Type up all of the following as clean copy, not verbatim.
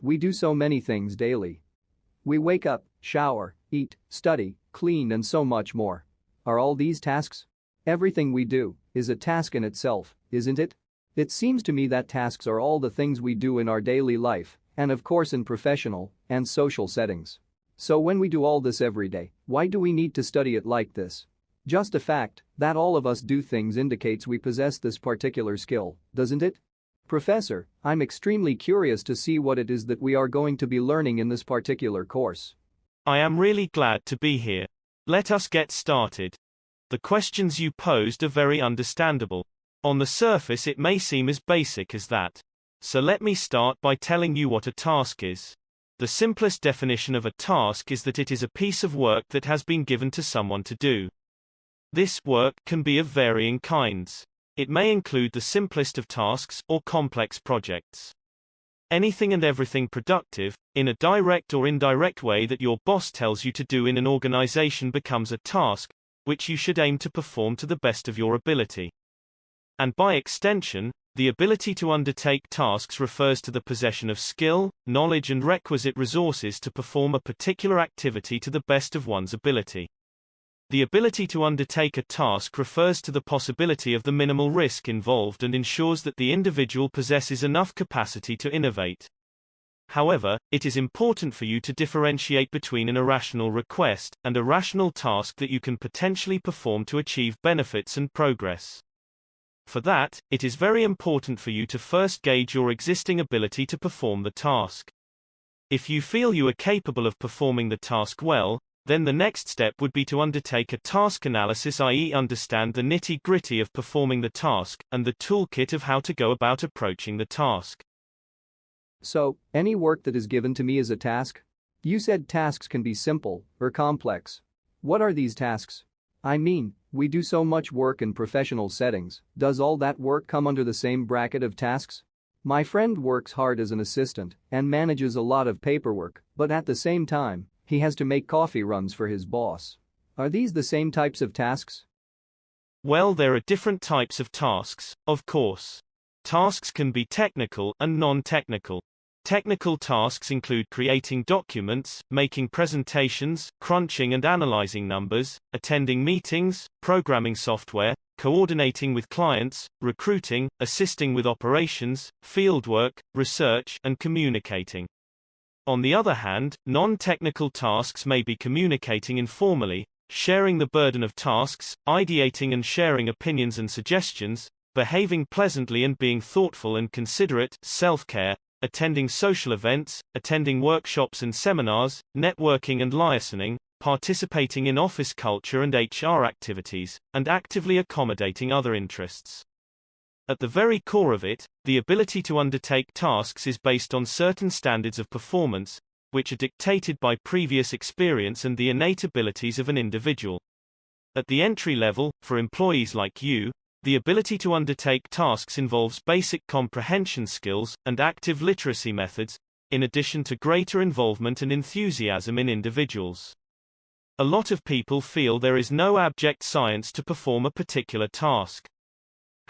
We do so many things daily. We wake up, shower, eat, study, clean and so much more. Are all these tasks? Everything we do is a task in itself, isn't it? It seems to me that tasks are all the things we do in our daily life, and of course in professional and social settings. So when we do all this every day, why do we need to study it like this? Just the fact that all of us do things indicates we possess this particular skill, doesn't it? Professor, I'm extremely curious to see what it is that we are going to be learning in this particular course. I am really glad to be here. Let us get started. The questions you posed are very understandable. On the surface it may seem as basic as that. So let me start by telling you what a task is. The simplest definition of a task is that it is a piece of work that has been given to someone to do. This work can be of varying kinds. It may include the simplest of tasks or complex projects. Anything and everything productive, in a direct or indirect way that your boss tells you to do in an organization becomes a task, which you should aim to perform to the best of your ability. And by extension, the ability to undertake tasks refers to the possession of skill, knowledge and requisite resources to perform a particular activity to the best of one's ability. The ability to undertake a task refers to the possibility of the minimal risk involved and ensures that the individual possesses enough capacity to innovate. However, it is important for you to differentiate between an irrational request and a rational task that you can potentially perform to achieve benefits and progress. For that, it is very important for you to first gauge your existing ability to perform the task. If you feel you are capable of performing the task well, then the next step would be to undertake a task analysis, i.e., understand the nitty-gritty of performing the task and the toolkit of how to go about approaching the task. So, any work that is given to me is a task? You said tasks can be simple or complex. What are these tasks? I mean, we do so much work in professional settings. Does all that work come under the same bracket of tasks? My friend works hard as an assistant and manages a lot of paperwork, but at the same time, he has to make coffee runs for his boss. Are these the same types of tasks? Well, there are different types of tasks, of course. Tasks can be technical and non-technical. Technical tasks include creating documents, making presentations, crunching and analyzing numbers, attending meetings, programming software, coordinating with clients, recruiting, assisting with operations, fieldwork, research, and communicating. On the other hand, non-technical tasks may be communicating informally, sharing the burden of tasks, ideating and sharing opinions and suggestions, behaving pleasantly and being thoughtful and considerate, self-care, attending social events, attending workshops and seminars, networking and liaising, participating in office culture and HR activities, and actively accommodating other interests. At the very core of it, the ability to undertake tasks is based on certain standards of performance, which are dictated by previous experience and the innate abilities of an individual. At the entry level, for employees like you, the ability to undertake tasks involves basic comprehension skills and active literacy methods, in addition to greater involvement and enthusiasm in individuals. A lot of people feel there is no abject science to perform a particular task.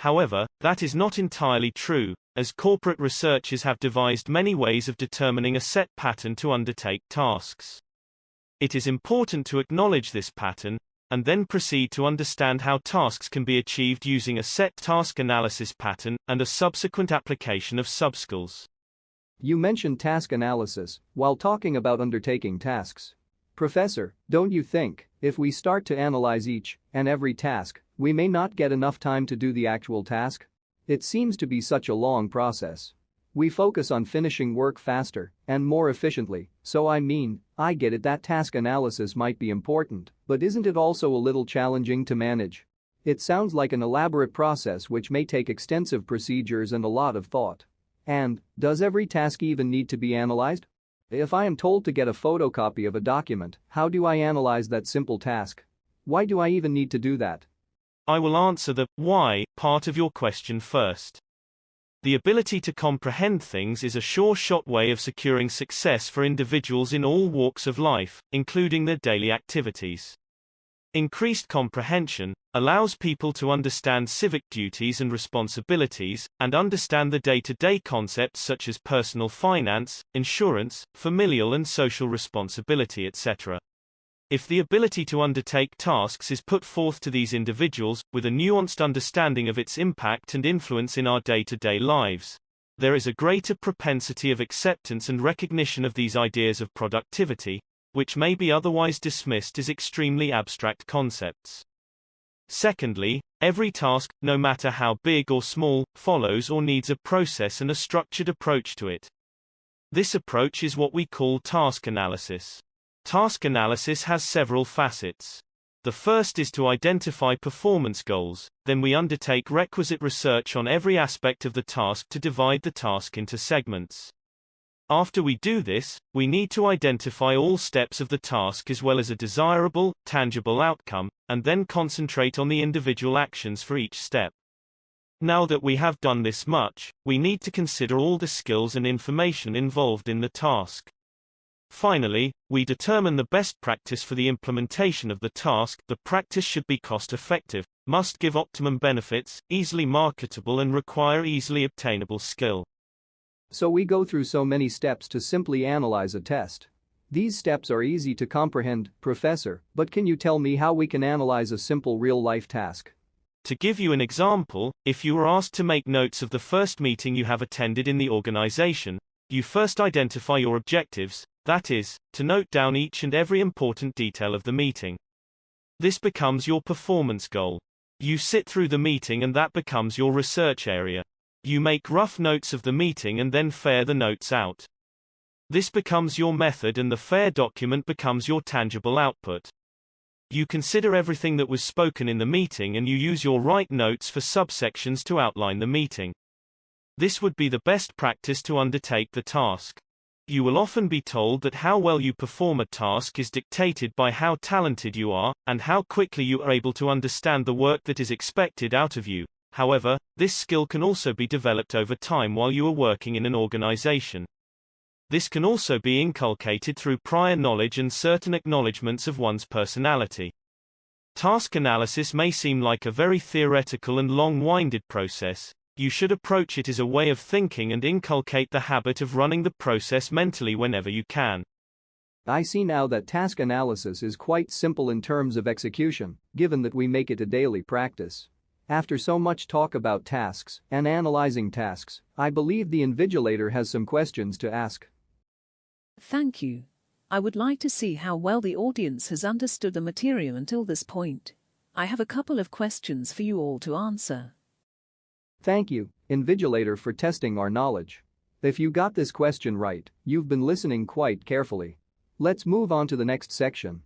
However, that is not entirely true, as corporate researchers have devised many ways of determining a set pattern to undertake tasks. It is important to acknowledge this pattern, and then proceed to understand how tasks can be achieved using a set task analysis pattern and a subsequent application of subskills. You mentioned task analysis while talking about undertaking tasks. Professor, don't you think, if we start to analyze each and every task, we may not get enough time to do the actual task? It seems to be such a long process. We focus on finishing work faster and more efficiently, so I get it that task analysis might be important, but isn't it also a little challenging to manage? It sounds like an elaborate process which may take extensive procedures and a lot of thought. And, does every task even need to be analyzed? If I am told to get a photocopy of a document, how do I analyze that simple task? Why do I even need to do that? I will answer the why part of your question first. The ability to comprehend things is a sure-shot way of securing success for individuals in all walks of life, including their daily activities. Increased comprehension allows people to understand civic duties and responsibilities, and understand the day-to-day concepts such as personal finance, insurance, familial and social responsibility, etc. If the ability to undertake tasks is put forth to these individuals, with a nuanced understanding of its impact and influence in our day-to-day lives, there is a greater propensity of acceptance and recognition of these ideas of productivity, which may be otherwise dismissed as extremely abstract concepts. Secondly, every task, no matter how big or small, follows or needs a process and a structured approach to it. This approach is what we call task analysis. Task analysis has several facets. The first is to identify performance goals, then we undertake requisite research on every aspect of the task to divide the task into segments. After we do this, we need to identify all steps of the task as well as a desirable, tangible outcome, and then concentrate on the individual actions for each step. Now that we have done this much, we need to consider all the skills and information involved in the task. Finally, we determine the best practice for the implementation of the task. The practice should be cost-effective, must give optimum benefits, easily marketable and require easily obtainable skill. So we go through so many steps to simply analyze a test. These steps are easy to comprehend, Professor, but can you tell me how we can analyze a simple real-life task? To give you an example, if you were asked to make notes of the first meeting you have attended in the organization, you first identify your objectives, that is, to note down each and every important detail of the meeting. This becomes your performance goal. You sit through the meeting and that becomes your research area. You make rough notes of the meeting and then fare the notes out. This becomes your method and the FAIR document becomes your tangible output. You consider everything that was spoken in the meeting and you use your right notes for subsections to outline the meeting. This would be the best practice to undertake the task. You will often be told that how well you perform a task is dictated by how talented you are, and how quickly you are able to understand the work that is expected out of you. However, this skill can also be developed over time while you are working in an organization. This can also be inculcated through prior knowledge and certain acknowledgements of one's personality. Task analysis may seem like a very theoretical and long-winded process. You should approach it as a way of thinking and inculcate the habit of running the process mentally whenever you can. I see now that task analysis is quite simple in terms of execution, given that we make it a daily practice. After so much talk about tasks and analyzing tasks, I believe the invigilator has some questions to ask. Thank you. I would like to see how well the audience has understood the material until this point. I have a couple of questions for you all to answer. Thank you, invigilator, for testing our knowledge. If you got this question right, you've been listening quite carefully. Let's move on to the next section.